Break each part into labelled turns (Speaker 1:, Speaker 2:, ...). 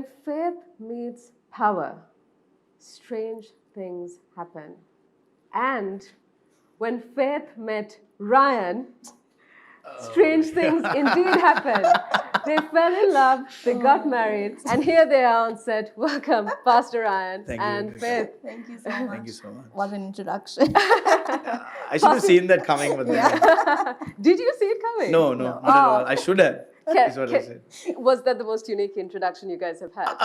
Speaker 1: When faith meets power, strange things happen. And when faith met Ryan, strange things indeed happened. They fell in love, they got married, and here they are on set. Welcome, Pastor Ryan
Speaker 2: Thank you,
Speaker 1: and
Speaker 2: Rika.
Speaker 1: Faith.
Speaker 3: Thank you so much.
Speaker 2: Thank you so much.
Speaker 3: What an introduction.
Speaker 2: I should have seen that coming, but
Speaker 1: Did you see it coming?
Speaker 2: no, not at all. I should have. Is what I said.
Speaker 1: Was that the most unique introduction you guys have had?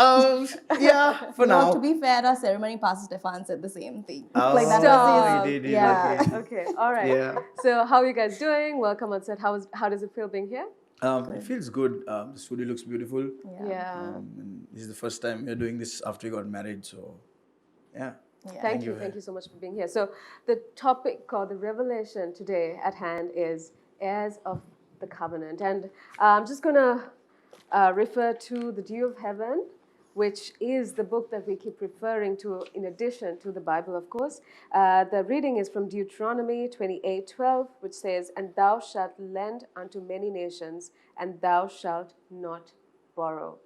Speaker 2: Yeah, for
Speaker 3: No,
Speaker 2: now.
Speaker 3: to be fair, our ceremony pastor Stefan said the same thing.
Speaker 2: Oh,
Speaker 3: like that
Speaker 1: Stop.
Speaker 3: was
Speaker 2: he
Speaker 3: his,
Speaker 2: did,
Speaker 3: yeah.
Speaker 1: Okay, all right.
Speaker 2: Yeah.
Speaker 1: So how are you guys doing? Welcome on set. How does it feel being here?
Speaker 2: It feels good. The studio looks beautiful.
Speaker 1: Yeah.
Speaker 2: And this is the first time we're doing this after we got married, so yeah.
Speaker 1: Thank you so much for being here. So the topic or the revelation today at hand is heirs of the covenant. And I'm just going to refer to the Dew of Heaven, which is the book that we keep referring to in addition to the Bible, of course. The reading is from Deuteronomy 28:12, which says, "And thou shalt lend unto many nations, and thou shalt not borrow."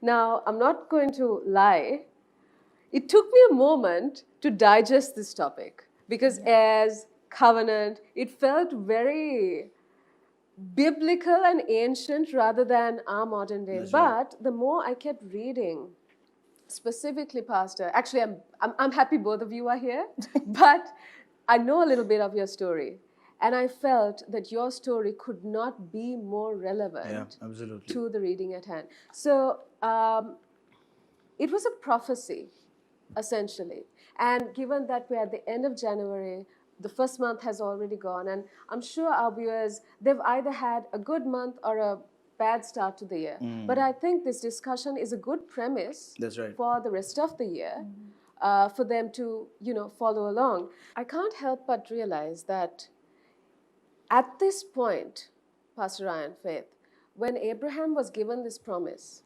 Speaker 1: Now, I'm not going to lie. It took me a moment to digest this topic because as covenant, it felt very biblical and ancient rather than our modern day.
Speaker 2: That's right.
Speaker 1: But the more I kept reading, specifically, Pastor, actually, I'm happy both of you are here, but I know a little bit of your story. And I felt that your story could not be more relevant
Speaker 2: absolutely.
Speaker 1: to the reading at hand. So it was a prophecy, essentially. And given that we're at the end of January, the first month has already gone, and I'm sure our viewers, they've either had a good month or a bad start to the year. But I think this discussion is a good premise
Speaker 2: That's right.
Speaker 1: for the rest of the year, for them to, follow along. I can't help but realize that at this point, Pastor Ryan, Faith, when Abraham was given this promise,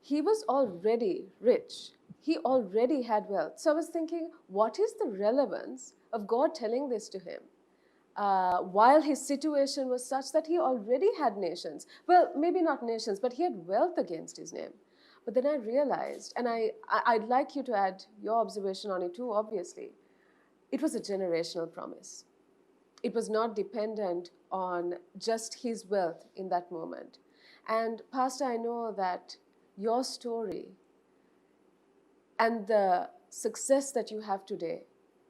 Speaker 1: he was already rich. He already had wealth. So I was thinking, what is the relevance of God telling this to him? While his situation was such that he already had nations. Well, maybe not nations, but he had wealth against his name. But then I realized, and I'd like you to add your observation on it too, obviously, it was a generational promise. It was not dependent on just his wealth in that moment. And Pastor, I know that your story and the success that you have today,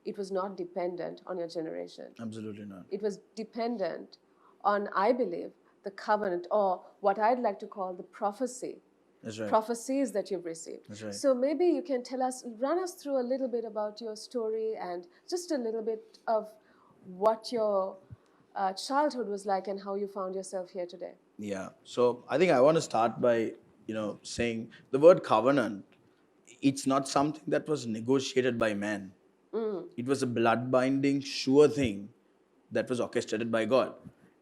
Speaker 1: it was not dependent on your generation.
Speaker 2: Absolutely not.
Speaker 1: It was dependent on, I believe, the covenant, or what I'd like to call the prophecy.
Speaker 2: That's right.
Speaker 1: Prophecies that you've received.
Speaker 2: That's right.
Speaker 1: So maybe you can run us through a little bit about your story and just a little bit of what your childhood was like and how you found yourself here today.
Speaker 2: Yeah. So I think I want to start by, saying the word covenant, it's not something that was negotiated by man. It was a blood-binding, sure thing that was orchestrated by God.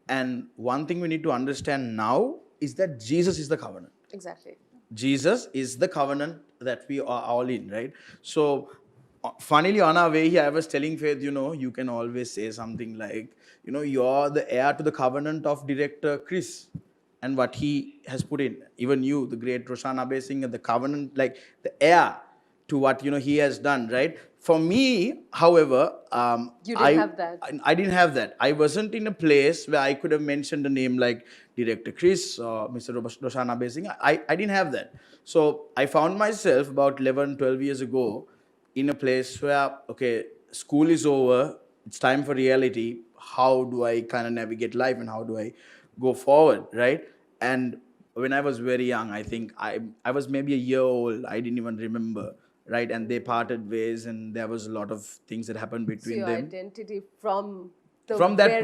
Speaker 2: And one thing we need to understand now is that Jesus is the covenant.
Speaker 1: Exactly.
Speaker 2: Jesus is the covenant that we are all in, right? So, funnily, on our way here, I was telling Faith, you can always say something like, you're the heir to the covenant of director Chris and what he has put in. Even you, the great Roshan Abe Singh, the covenant, like the heir to what, he has done, right? For me, however,
Speaker 1: You didn't have that.
Speaker 2: I didn't have that. I wasn't in a place where I could have mentioned a name like Director Chris or Mr. Roshan Abe Singh. I didn't have that. So I found myself about 11, 12 years ago in a place where, okay, school is over. It's time for reality. How do I kind of navigate life and how do I go forward, right? And when I was very young, I think I was maybe a year old. I didn't even remember. Right, and they parted ways, and there was a lot of things that happened between
Speaker 1: so your
Speaker 2: them.
Speaker 1: identity from that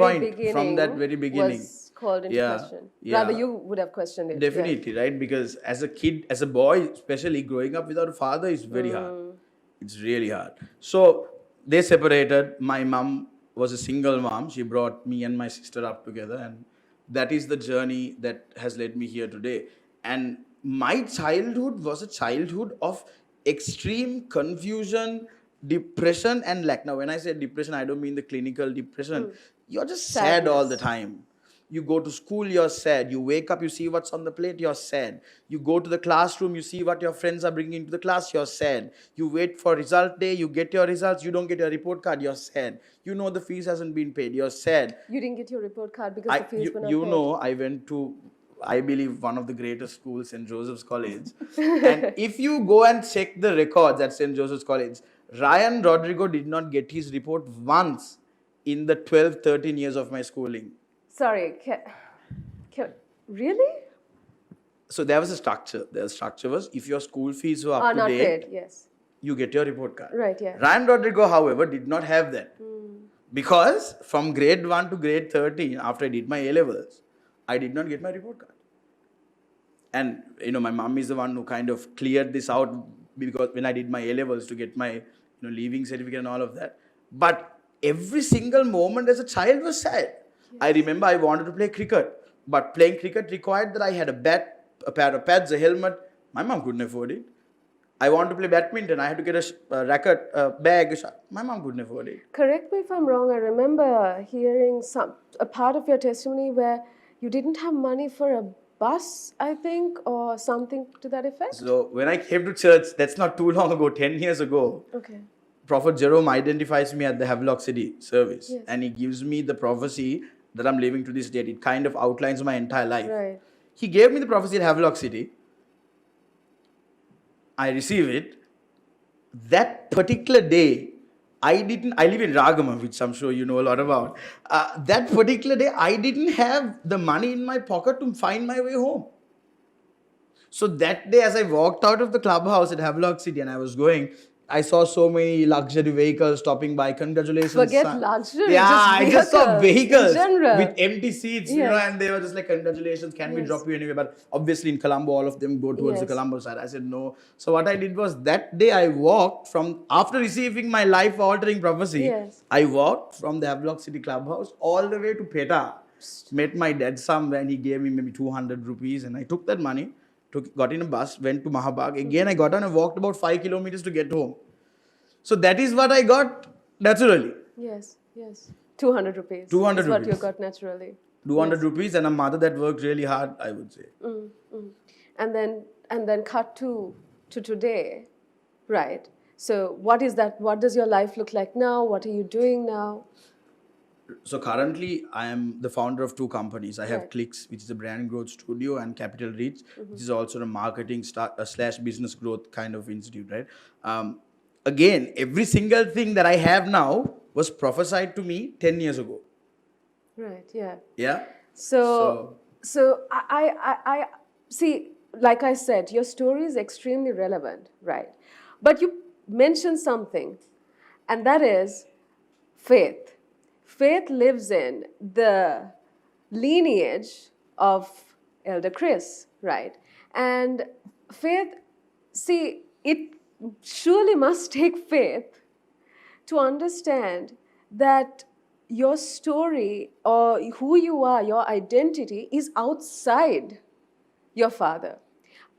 Speaker 2: very beginning,
Speaker 1: was called into question.
Speaker 2: Yeah.
Speaker 1: Rather, you would have questioned it.
Speaker 2: Definitely, right? Because as a kid, as a boy, especially growing up without a father is very hard. It's really hard. So they separated. My mom was a single mom. She brought me and my sister up together, and that is the journey that has led me here today. And my childhood was a childhood of extreme confusion, depression, and lack. Now, when I say depression, I don't mean the clinical depression. You're just sad all the time. You go to school, you're sad. You wake up, you see what's on the plate, you're sad. You go to the classroom, you see what your friends are bringing into the class, you're sad. You wait for result day, you get your results, you don't get your report card, you're sad. You know the fees hasn't been paid, you're sad.
Speaker 1: You didn't get your report card because the fees were not paid.
Speaker 2: I went to, I believe, one of the greatest schools, St. Joseph's College. And if you go and check the records at St. Joseph's College, Ryan Rodrigo did not get his report once in the 12, 13 years of my schooling.
Speaker 1: Sorry, really?
Speaker 2: So there was a structure. The structure was, if your school fees were up to
Speaker 1: Not
Speaker 2: date,
Speaker 1: paid, yes.
Speaker 2: you get your report card.
Speaker 1: Right, yeah.
Speaker 2: Ryan Rodrigo, however, did not have that. Because from grade 1 to grade 13, after I did my A-levels, I did not get my report card. And, my mom is the one who kind of cleared this out, because when I did my A-levels to get my, leaving certificate and all of that. But every single moment as a child was sad. Yes. I remember I wanted to play cricket, but playing cricket required that I had a bat, a pair of pads, a helmet. My mom couldn't afford it. I wanted to play badminton. I had to get a racket, a bag. My mom couldn't afford it.
Speaker 1: Correct me if I'm wrong. I remember hearing a part of your testimony where you didn't have money for a bus, I think, or something to that effect.
Speaker 2: So when I came to church, that's not too long ago, 10 years ago.
Speaker 1: Okay.
Speaker 2: Prophet Jerome identifies me at the Havelock City service.
Speaker 1: Yes.
Speaker 2: And he gives me the prophecy that I'm living to this date. It kind of outlines my entire life.
Speaker 1: Right.
Speaker 2: He gave me the prophecy at Havelock City. I receive it. That particular day, I live in Ragama, which I'm sure you know a lot about. That particular day, I didn't have the money in my pocket to find my way home. So that day, as I walked out of the clubhouse at Havelock City and I was going, I saw so many luxury vehicles stopping by. Congratulations.
Speaker 1: Forget
Speaker 2: son.
Speaker 1: luxury.
Speaker 2: Yeah, I just saw vehicles
Speaker 1: in general.
Speaker 2: with empty seats,
Speaker 1: Yes.
Speaker 2: and they were just like, congratulations, can we
Speaker 1: Yes.
Speaker 2: drop you anywhere? But obviously in Colombo, all of them go towards the
Speaker 1: Yes.
Speaker 2: Colombo side. I said no. So what I did was, that day I walked after receiving my life-altering prophecy,
Speaker 1: Yes.
Speaker 2: I walked from the Havelock City clubhouse all the way to Peta. Met my dad somewhere and he gave me maybe 200 rupees and I took that money, got in a bus, went to Mahabag. Again, I got on and walked about 5 kilometers to get home. So that is what I got naturally.
Speaker 1: Yes. 200 rupees.
Speaker 2: 200
Speaker 1: is what
Speaker 2: rupees.
Speaker 1: you got naturally.
Speaker 2: 200 rupees and a mother that worked really hard, I would say.
Speaker 1: And then cut to today, right? So what is that? What does your life look like now? What are you doing now?
Speaker 2: So currently, I am the founder of 2 companies. I have
Speaker 1: Right.
Speaker 2: Clicks, which is a brand growth studio, and Capital Reach, which is also a marketing / business growth kind of institute, right? Again, every single thing that I have now was prophesied to me 10 years ago.
Speaker 1: Right. Yeah.
Speaker 2: Yeah?
Speaker 1: So I see, like I said, your story is extremely relevant, right? But you mentioned something, and that is faith. Faith lives in the lineage of Elder Chris, right? And faith, see, it surely must take faith to understand that your story or who you are, your identity is outside your father.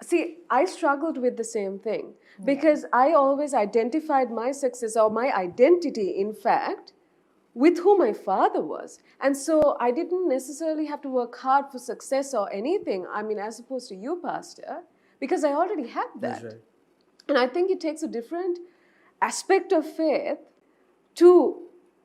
Speaker 1: See, I struggled with the same thing because I always identified my success or my identity, in fact, with who my father was. And so I didn't necessarily have to work hard for success or anything, as opposed to you, Pastor, because I already had that.
Speaker 2: That's right.
Speaker 1: And I think it takes a different aspect of faith to,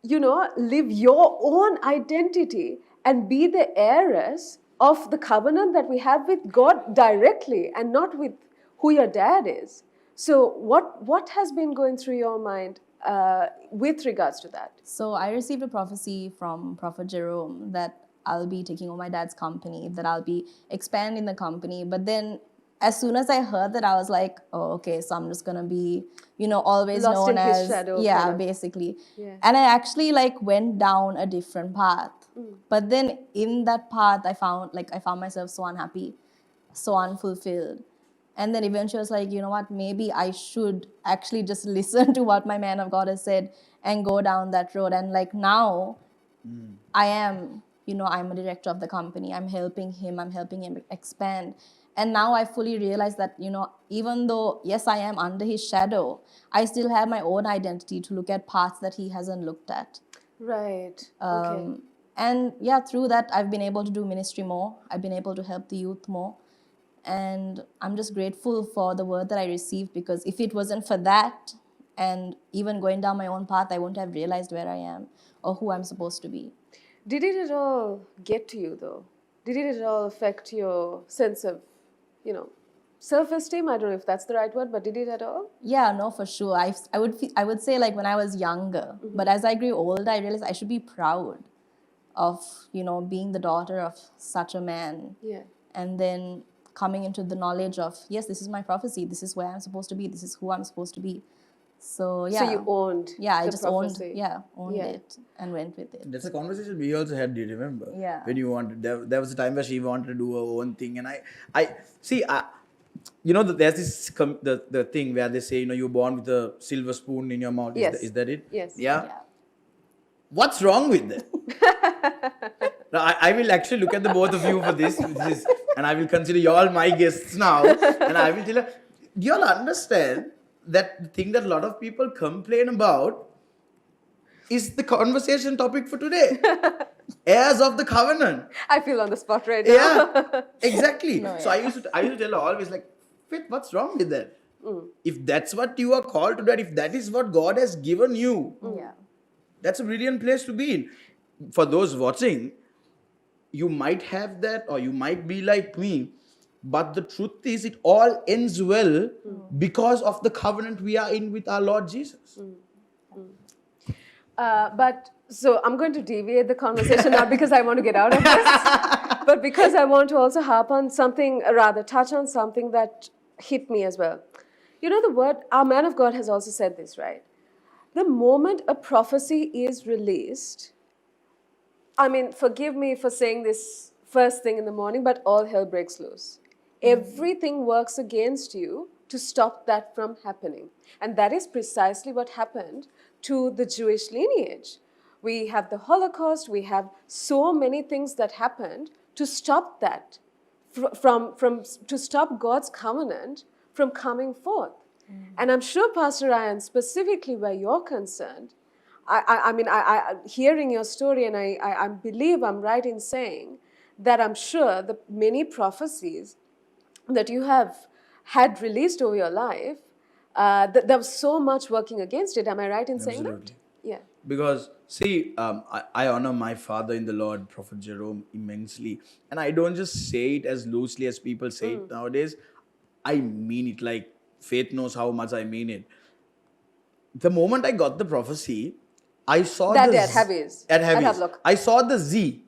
Speaker 1: live your own identity and be the heiress of the covenant that we have with God directly and not with who your dad is. So what has been going through your mind with regards to that?
Speaker 3: So I received a prophecy from Prophet Jerome that I'll be taking over my dad's company, that I'll be expanding the company. But then as soon as I heard that, I was like, oh, okay, so I'm just going to be, always
Speaker 1: Lost
Speaker 3: known
Speaker 1: in his
Speaker 3: as,
Speaker 1: shadow,
Speaker 3: yeah,
Speaker 1: kind of.
Speaker 3: basically.
Speaker 1: Yeah.
Speaker 3: And I actually went down a different path. But then in that path, I found myself so unhappy, so unfulfilled. And then eventually I was like, you know what, maybe I should actually just listen to what my man of God has said and go down that road. And now I am, I'm a director of the company. I'm helping him expand. And now I fully realize that, even though, yes, I am under his shadow, I still have my own identity to look at paths that he hasn't looked at.
Speaker 1: Right. Okay.
Speaker 3: And yeah, through that, I've been able to do ministry more. I've been able to help the youth more. And I'm just grateful for the word that I received, because if it wasn't for that, and even going down my own path, I wouldn't have realized where I am or who I'm supposed to be.
Speaker 1: Did it at all get to you, though? Did it at all affect your sense of, self-esteem? I don't know if that's the right word, but did it at all?
Speaker 3: Yeah, no, for sure. I would say, like, when I was younger, but as I grew older, I realized I should be proud of, being the daughter of such a man.
Speaker 1: Yeah.
Speaker 3: And then coming into the knowledge of, yes, this is my prophecy. This is where I'm supposed to be. This is who I'm supposed to be. So yeah.
Speaker 1: So you owned.
Speaker 3: Yeah, I
Speaker 1: the
Speaker 3: just
Speaker 1: prophecy.
Speaker 3: owned it and went with it.
Speaker 2: That's a conversation we also had. Do you remember?
Speaker 3: Yeah.
Speaker 2: When you wanted, there was a time where she wanted to do her own thing, and I see. There's this the thing where they say, you're born with a silver spoon in your mouth.
Speaker 1: Yes.
Speaker 2: Is that it?
Speaker 1: Yes.
Speaker 2: Yeah. What's wrong with that? Now, I will actually look at the both of you for this, and I will consider you all my guests now, and I will tell you, do you all understand that the thing that a lot of people complain about is the conversation topic for today? Heirs of the covenant.
Speaker 1: I feel on the spot right now.
Speaker 2: Yeah, exactly.
Speaker 3: No,
Speaker 2: So I used to tell her always, like, Faith, what's wrong with that? If that's what you are called to do, if that is what God has given you,
Speaker 3: Yeah.
Speaker 2: that's a brilliant place to be in. For those watching, you might have that, or you might be like me, but the truth is it all ends well because of the covenant we are in with our Lord Jesus.
Speaker 1: So I'm going to deviate the conversation, not because I want to get out of this, but because I want to also harp on something, rather touch on something that hit me as well. The word, our man of God has also said this, right? The moment a prophecy is released, I mean, forgive me for saying this first thing in the morning, but all hell breaks loose. Everything works against you to stop that from happening. And that is precisely what happened to the Jewish lineage. We have the Holocaust, we have so many things that happened to stop that, to stop God's covenant from coming forth. And I'm sure, Pastor Ryan, specifically where you're concerned, I mean, hearing your story, and I believe I'm right in saying that I'm sure the many prophecies that you have had released over your life, there was so much working against it. Am I right in saying that?
Speaker 2: Absolutely.
Speaker 1: Yeah.
Speaker 2: Because, see, I honor my father in the Lord, Prophet Jerome, immensely. And I don't just say it as loosely as people say it nowadays. I mean it, like Faith knows how much I mean it. The moment I got the prophecy, I saw
Speaker 1: That
Speaker 2: the
Speaker 1: day at Haviz.
Speaker 2: At
Speaker 1: At
Speaker 2: Haviz.
Speaker 1: Havelock.
Speaker 2: I saw the Z.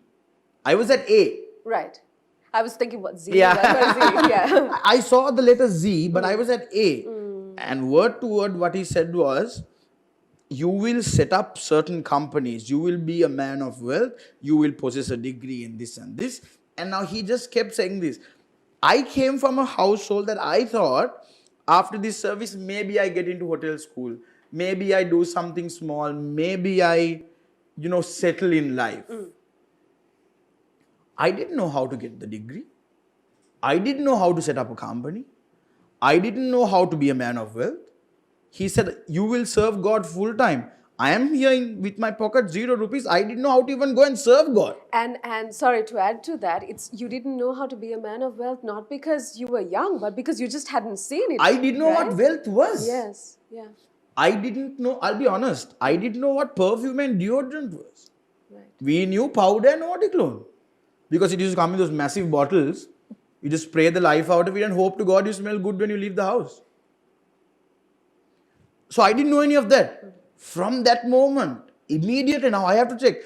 Speaker 2: I was at A.
Speaker 1: Right. I was thinking what Z.
Speaker 2: Yeah.
Speaker 1: What Z, yeah.
Speaker 2: I saw the letter Z, but I was at A. And word to word, what he said was, you will set up certain companies. You will be a man of wealth. You will possess a degree in this and this. And now he just kept saying this. I came from a household that I thought, after this service, maybe I get into hotel school. Maybe I do something small. Maybe I, settle in life. I didn't know how to get the degree. I didn't know how to set up a company. I didn't know how to be a man of wealth. He said, you will serve God full time. I am here with my pocket 0 rupees. I didn't know how to even go and serve God.
Speaker 1: And sorry, to add to that, it's you didn't know how to be a man of wealth, not because you were young, but because you just hadn't seen it.
Speaker 2: I didn't know
Speaker 1: right?
Speaker 2: what wealth was.
Speaker 1: Yes, yeah.
Speaker 2: I didn't know, I'll be honest, I didn't know what perfume and deodorant was.
Speaker 1: Right.
Speaker 2: We knew powder and eau de cologne. Because it used to come in those massive bottles. You just spray the life out of it and hope to God you smell good when you leave the house. So I didn't know any of that. From that moment, immediately now I have to check,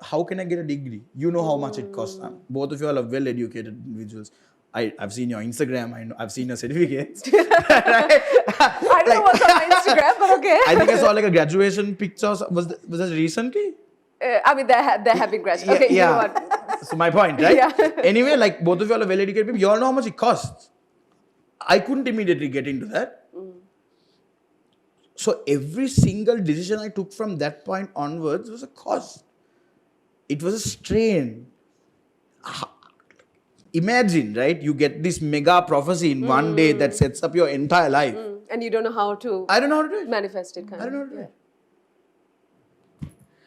Speaker 2: how can I get a degree? You know how much it costs. Both of you all are well-educated individuals. I've seen your Instagram, I've seen your certificates.
Speaker 1: I don't know what's on my Instagram, but okay.
Speaker 2: I think I saw like a graduation picture. Was that recently?
Speaker 1: I mean, there have been graduates. Okay,
Speaker 2: yeah.
Speaker 1: you know what?
Speaker 2: So my point, right?
Speaker 1: Yeah.
Speaker 2: Anyway, like both of you all are well-educated people. You all know how much it costs. I couldn't immediately get into that. So every single decision I took from that point onwards was a cost. It was a strain. Imagine, right? You get this mega prophecy in one day that sets up your entire life.
Speaker 1: And you don't know how to
Speaker 2: I don't know how to do it.
Speaker 1: manifest it.
Speaker 2: I don't know how to do it.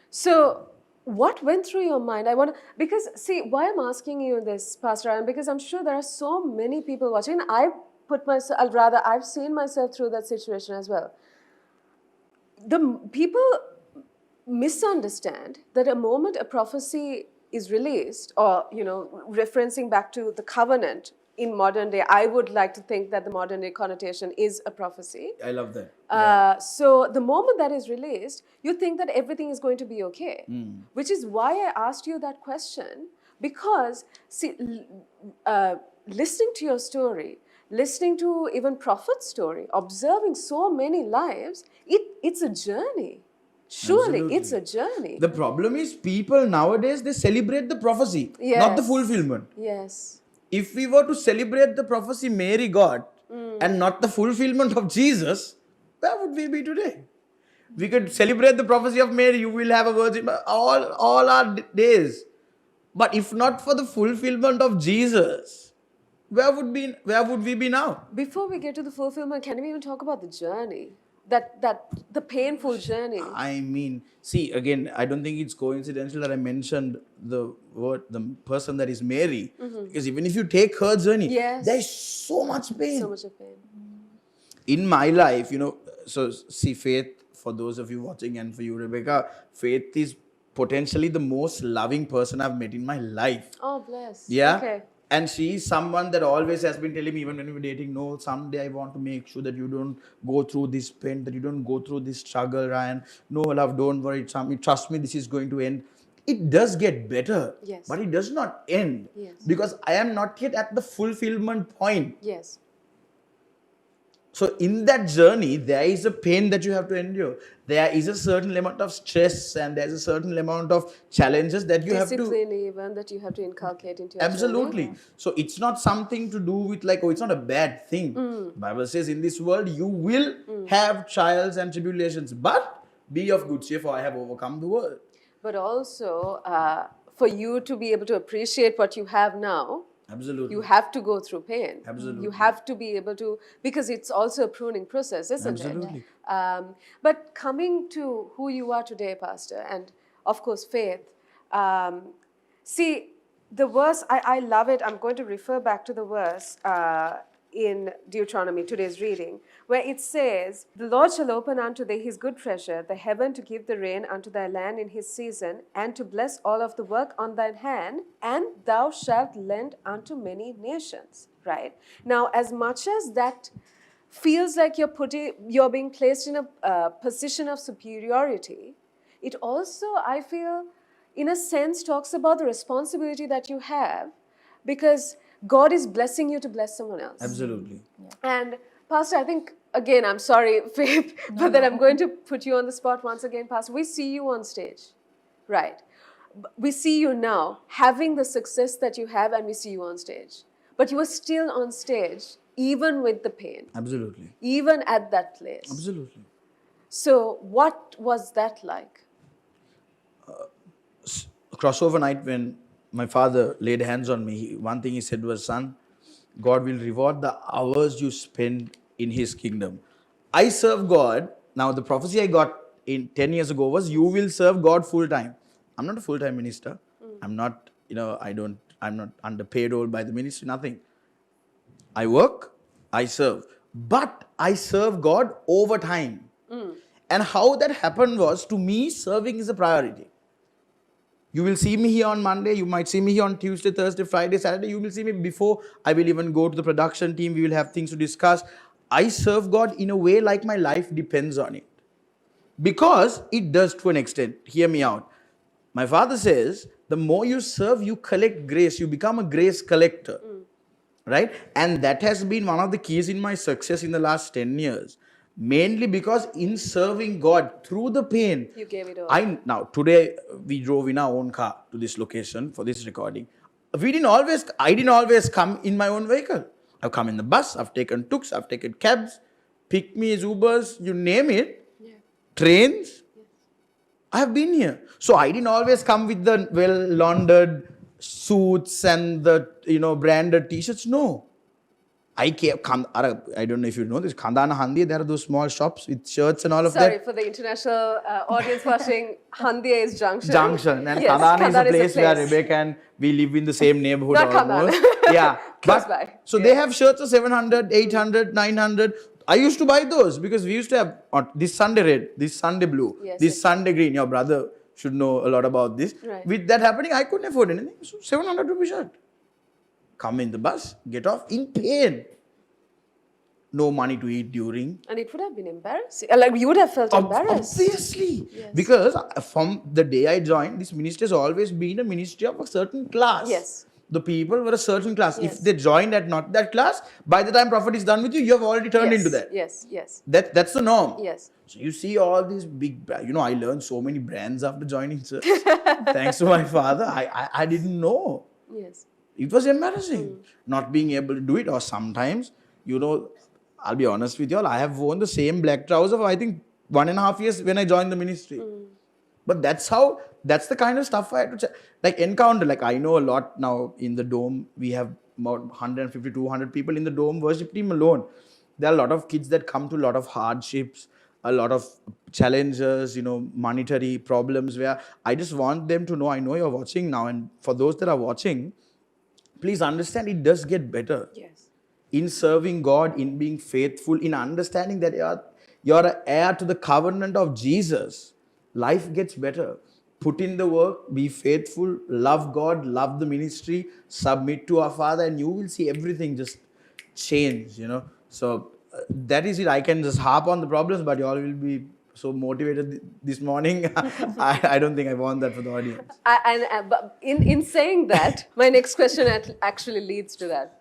Speaker 1: So what went through your mind? I want to, because see, why I'm asking you this, Pastor Ryan, because I'm sure there are so many people watching. And I've seen myself through that situation as well. People misunderstand that a moment a prophecy is released, or referencing back to the covenant in modern day, I would like to think that the modern day connotation is a prophecy.
Speaker 2: I love that.
Speaker 1: So the moment that is released, you think that everything is going to be okay, which is why I asked you that question. Because see, listening to your story, listening to even Prophet's story, observing so many lives, it's a journey. Surely,
Speaker 2: Absolutely.
Speaker 1: it's a journey.
Speaker 2: The problem is people nowadays, they celebrate the prophecy, not the fulfillment.
Speaker 1: Yes.
Speaker 2: If we were to celebrate the prophecy Mary got and not the fulfillment of Jesus, where would we be today? We could celebrate the prophecy of Mary, you will have a virgin all our days. But if not for the fulfillment of Jesus, where would we be now?
Speaker 1: Before we get to the fulfillment, can we even talk about the journey? That the painful journey.
Speaker 2: I mean, see, again, I don't think it's coincidental that I mentioned the person that is Mary. Because even if you take her journey,
Speaker 1: Yes.
Speaker 2: there is so much pain.
Speaker 1: So much of pain.
Speaker 2: In my life, so see, faith, for those of you watching and for you, Rebecca, faith is potentially the most loving person I've met in my life.
Speaker 1: Oh, bless.
Speaker 2: Yeah.
Speaker 1: Okay.
Speaker 2: And she is someone that always has been telling me, even when we were dating, no, someday I want to make sure that you don't go through this pain, that you don't go through this struggle, Ryan. No, love, don't worry. Trust me, this is going to end. It does get better.
Speaker 1: Yes.
Speaker 2: But it does not end.
Speaker 1: Yes.
Speaker 2: Because I am not yet at the fulfillment point.
Speaker 1: Yes.
Speaker 2: So in that journey, there is a pain that you have to endure. There is a certain amount of stress and there's a certain amount of challenges that you have to...
Speaker 1: Discipline even that you have to inculcate into your
Speaker 2: Absolutely.
Speaker 1: journey.
Speaker 2: So it's not something to do with like, it's not a bad thing. The Bible says in this world, you will have trials and tribulations, but be of good cheer, for I have overcome the world.
Speaker 1: But also, for you to be able to appreciate what you have now,
Speaker 2: Absolutely.
Speaker 1: you have to go through pain.
Speaker 2: Absolutely.
Speaker 1: You have to be able to, because it's also a pruning process, isn't
Speaker 2: Absolutely.
Speaker 1: it? But coming to who you are today, Pastor, and of course, faith. See, the verse, I love it. I'm going to refer back to the verse in Deuteronomy, today's reading, where it says, "The Lord shall open unto thee his good treasure, the heaven to give the rain unto thy land in his season, and to bless all of the work on thine hand, and thou shalt lend unto many nations." Right? Now, as much as that feels like you're being placed in a position of superiority, it also, I feel, in a sense, talks about the responsibility that you have, because God is blessing you to bless someone else.
Speaker 2: Absolutely.
Speaker 1: And Pastor, I think, again, I'm sorry, Faith, but then I'm going to put you on the spot once again, Pastor. We see you on stage, right? We see you now having the success that you have, and we see you on stage. But you are still on stage, even with the pain.
Speaker 2: Absolutely.
Speaker 1: Even at that place.
Speaker 2: Absolutely.
Speaker 1: So what was that like?
Speaker 2: Crossover night, when my father laid hands on me, one thing he said was, "Son, God will reward the hours you spend in his kingdom." I serve God. Now, the prophecy I got in 10 years ago was, you will serve God full time. I'm not a full-time minister. I'm not, I'm not underpaid or by the ministry, nothing. I work, I serve. But I serve God over time. And how that happened was, to me, serving is a priority. You will see me here on Monday, you might see me here on Tuesday, Thursday, Friday, Saturday. You will see me before I will even go to the production team. We will have things to discuss. I serve God in a way like my life depends on it. Because it does to an extent. Hear me out. My father says, the more you serve, you collect grace. You become a grace collector. Right? And that has been one of the keys in my success in the last 10 years. Mainly because in serving God through the pain,
Speaker 1: You gave it all.
Speaker 2: Now today we drove in our own car to this location for this recording. I didn't always come in my own vehicle. I've come in the bus, I've taken tuk-tuks, I've taken cabs, pick me, Ubers, you name it, trains. I have been here. So I didn't always come with the well-laundered suits and the branded t-shirts. No. I don't know if you know this, Khandana Handi, there are those small shops with shirts and all of
Speaker 1: Sorry,
Speaker 2: that.
Speaker 1: for the international audience watching, Handia is junction.
Speaker 2: Junction. And
Speaker 1: Yes,
Speaker 2: Khandana is a
Speaker 1: Khandana
Speaker 2: place where Rebecca and we live in the same neighborhood
Speaker 1: Not
Speaker 2: almost.
Speaker 1: Khandana.
Speaker 2: Yeah.
Speaker 1: Close
Speaker 2: But
Speaker 1: by.
Speaker 2: so
Speaker 1: Yeah.
Speaker 2: they have shirts of 700, 800, 900. I used to buy those because we used to have this Sunday red, this Sunday blue,
Speaker 1: Yes,
Speaker 2: this
Speaker 1: yes.
Speaker 2: Sunday green. Your brother should know a lot about this.
Speaker 1: Right.
Speaker 2: With that happening, I couldn't afford anything. So 700 rupee shirt. Come in the bus, get off in pain. No money to eat during.
Speaker 1: And it would have been embarrassing. Like, you would have felt embarrassed.
Speaker 2: Obviously.
Speaker 1: Yes.
Speaker 2: Because from the day I joined, this ministry has always been a ministry of a certain class.
Speaker 1: Yes.
Speaker 2: The people were a certain class.
Speaker 1: Yes.
Speaker 2: If they joined at not that class, by the time Prophet is done with you, you have already turned
Speaker 1: Yes,
Speaker 2: into that.
Speaker 1: Yes, yes,
Speaker 2: That's the norm.
Speaker 1: yes.
Speaker 2: So you see all these big, I learned so many brands after joining church. Thanks to my father, I didn't know.
Speaker 1: Yes.
Speaker 2: It was embarrassing not being able to do it. Or sometimes, I'll be honest with you all, I have worn the same black trouser for I think 1.5 years when I joined the ministry. But that's the kind of stuff I had to encounter. Like, I know a lot now in the dome. We have about 150, 200 people in the dome worship team alone. There are a lot of kids that come to a lot of hardships, a lot of challenges, monetary problems, where I just want them to know, I know you're watching now. And for those that are watching, please understand it does get better.
Speaker 1: Yes.
Speaker 2: In serving God, in being faithful, in understanding that you're an heir to the covenant of Jesus, life gets better. Put in the work, be faithful, love God, love the ministry, submit to our Father, and you will see everything just change, So that is it. I can just harp on the problems, but you all will be so motivated this morning. I don't think I want that for the audience.
Speaker 1: But in saying that, my next question actually leads to that.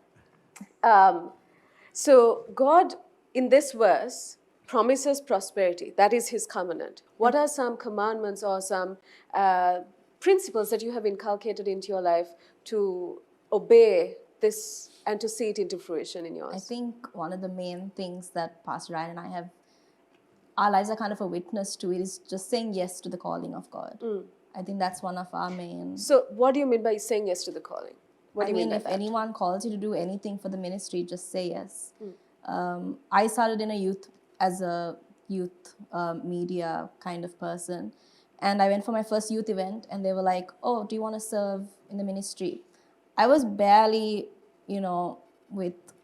Speaker 1: So God, in this verse, promises prosperity. That is his covenant. What are some commandments or some principles that you have inculcated into your life to obey this and to see it into fruition in yours?
Speaker 3: I think one of the main things that Pastor Ryan and I have, our lives are kind of a witness to it, is just saying yes to the calling of God. I think that's one of our main...
Speaker 1: So what do you mean by saying yes to the calling? What do you mean by
Speaker 3: if
Speaker 1: that?
Speaker 3: anyone calls you to do anything for the ministry, just say yes. I started in as a youth media kind of person. And I went for my first youth event and they were like, oh, do you want to serve in the ministry? I was barely, I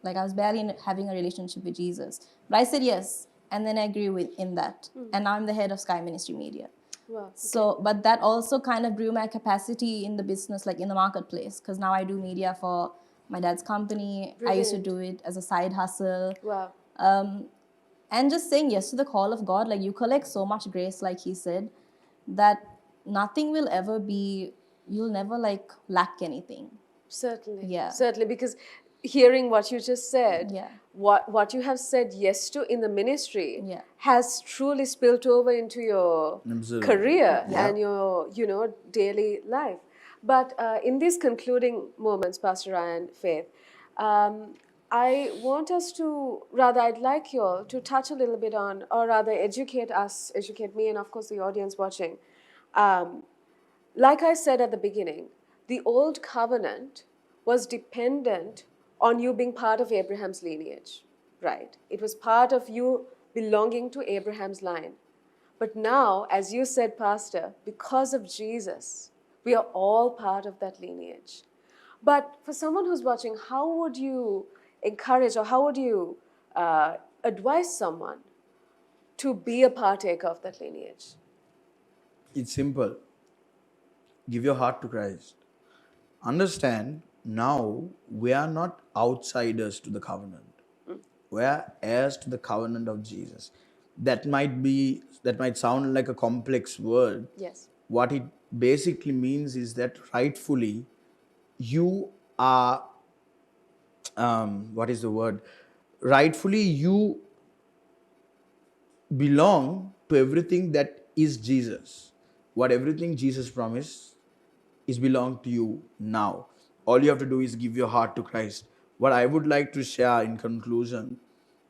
Speaker 3: was barely having a relationship with Jesus. But I said yes. And then I grew in that. And now I'm the head of Sky Ministry Media.
Speaker 1: Wow, okay.
Speaker 3: So, but that also kind of grew my capacity in the business, like in the marketplace, because now I do media for my dad's company.
Speaker 1: Brilliant.
Speaker 3: I used to do it as a side hustle.
Speaker 1: Wow.
Speaker 3: And just saying yes to the call of God, like you collect so much grace, like he said, that nothing will ever be, you'll never lack anything.
Speaker 1: Certainly.
Speaker 3: Yeah.
Speaker 1: Certainly, because hearing what you just said,
Speaker 3: Yeah.
Speaker 1: what you have said yes to in the ministry
Speaker 3: Yeah.
Speaker 1: has truly spilled over into your
Speaker 2: Absolutely.
Speaker 1: career
Speaker 2: Yeah.
Speaker 1: and your daily life. But in these concluding moments, Pastor Ryan, Faith, I want us to, I'd like you all to touch a little bit on, or rather educate me, and of course the audience watching. Like I said at the beginning, the old covenant was dependent on you being part of Abraham's lineage, right? It was part of you belonging to Abraham's line. But now, as you said, Pastor, because of Jesus, we are all part of that lineage. But for someone who's watching, how would you encourage or how would you advise someone to be a partaker of that lineage?
Speaker 2: It's simple. Give your heart to Christ. Understand, now we are not outsiders to the covenant. We are heirs to the covenant of Jesus. That might sound like a complex word.
Speaker 1: Yes.
Speaker 2: What it basically means is that rightfully you are, rightfully you belong to everything that is Jesus. What everything Jesus promised is belong to you now. All you have to do is give your heart to Christ. What I would like to share in conclusion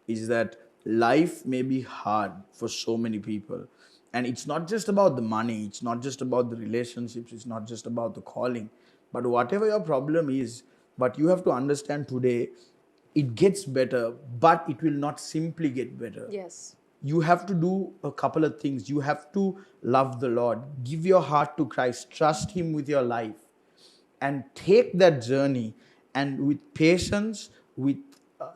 Speaker 2: is that life may be hard for so many people. And it's not just about the money, it's not just about the relationships, it's not just about the calling. But whatever your problem is, but you have to understand today, it gets better, but it will not simply get better.
Speaker 1: Yes.
Speaker 2: You have to do a couple of things. You have to love the Lord, give your heart to Christ, trust Him with your life, and take that journey. And with patience, with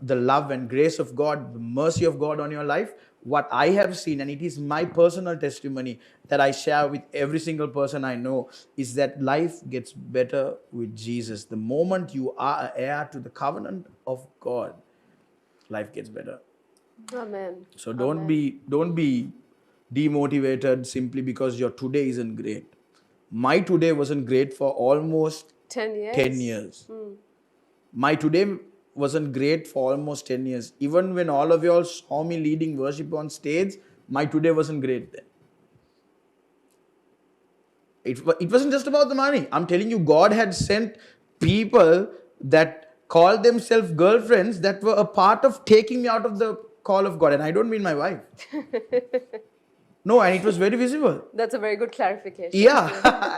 Speaker 2: the love and grace of God, the mercy of God on your life, what I have seen, and it is my personal testimony that I share with every single person I know, is that life gets better with Jesus. The moment you are an heir to the covenant of God, life gets better.
Speaker 1: Amen.
Speaker 2: So don't be demotivated simply because your today isn't great. My today wasn't great for almost
Speaker 1: 10 years.
Speaker 2: 10 years. My today wasn't great for almost 10 years. Even when all of y'all saw me leading worship on stage, my today wasn't great then. It wasn't just about the money. I'm telling you, God had sent people that called themselves girlfriends that were a part of taking me out of the call of God. And I don't mean my wife. No, and it was very visible.
Speaker 1: That's a very good clarification.
Speaker 2: Yeah,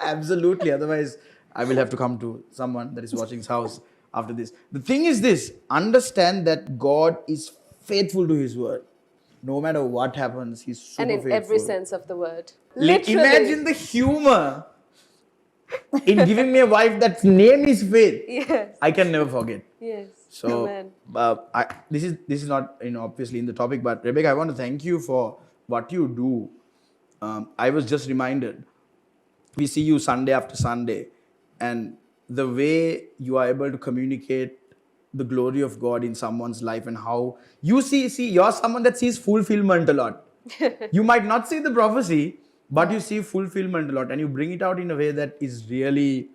Speaker 2: absolutely. Otherwise, I will have to come to someone that is watching his house after this. The thing is this, understand that God is faithful to His word. No matter what happens, He's super
Speaker 1: And in
Speaker 2: faithful.
Speaker 1: every sense of the word. Literally.
Speaker 2: Imagine the humor in giving me a wife that's name is Faith.
Speaker 1: Yes.
Speaker 2: I can never forget.
Speaker 1: Yes.
Speaker 2: So,
Speaker 1: Amen.
Speaker 2: this is not obviously in the topic, but Rebecca, I want to thank you for what you do. I was just reminded, we see you Sunday after Sunday, and the way you are able to communicate the glory of God in someone's life, and how you see you're someone that sees fulfillment a lot. You might not see the prophecy, but you see fulfillment a lot, and you bring it out in a way that is really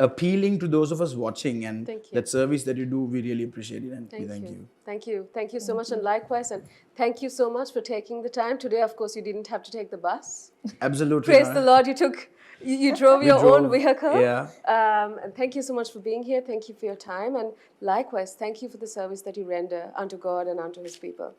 Speaker 2: appealing to those of us watching. And
Speaker 1: Thank you.
Speaker 2: that service that you do, we really appreciate it, and we thank you.
Speaker 1: Thank you. Thank you so much. And likewise, and thank you so much for taking the time. Today, of course, you didn't have to take the bus.
Speaker 2: Absolutely.
Speaker 1: Praise the Lord. You drove your own vehicle.
Speaker 2: Yeah.
Speaker 1: And thank you so much for being here. Thank you for your time. And likewise, thank you for the service that you render unto God and unto His people.